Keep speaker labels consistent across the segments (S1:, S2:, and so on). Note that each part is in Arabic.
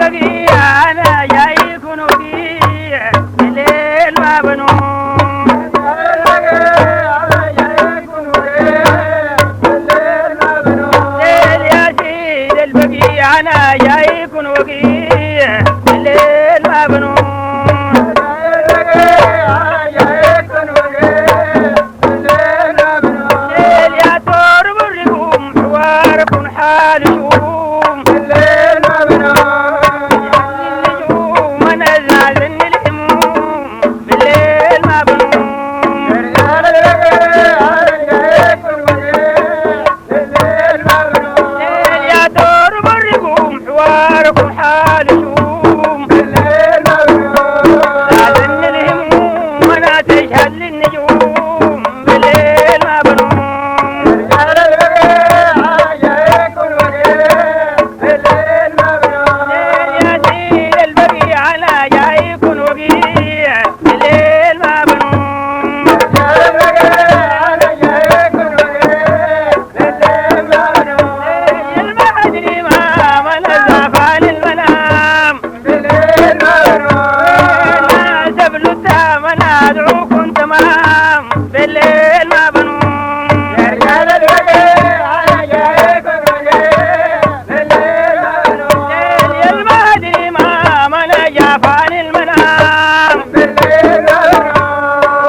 S1: البقي أنا جاي كنوبي الليل ما بنوم ليل يا سيد البقي أنا جاي كنوبي الليل ما بنوم ليل يا ترب الرقوم حواركم حال شوم النجوم أنا زعلن الهموم بالليل ما بنوم ليل يا ترب الرقوم حواركم حال شوم زعلن الهموم أنا تشهد للنجوم بالليل ما بنوم ليل يا سيد البقي على جاي يكون وقيع الليل ما بنوم ليل ما أدري ما من الزعفان المنام لا سبل التام أنا أدعوكم تمام بالليل ما بنوم ليل ما أدري ما من جافان المنام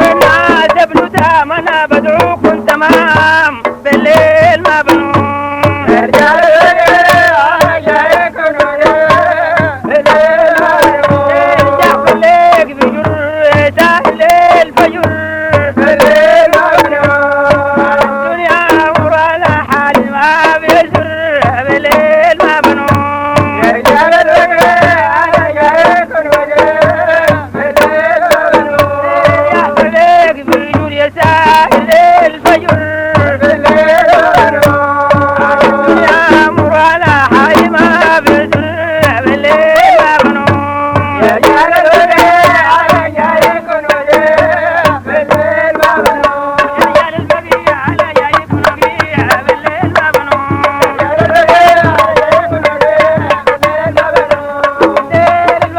S1: وما سبل التام أنا بدعوكم تمام بالليل ما بنوم جاف الليل بجر سهل الفجر الدنيا مرة لا حال ما بيسر بالليل ما بنوم يا حليق بجر يا سهل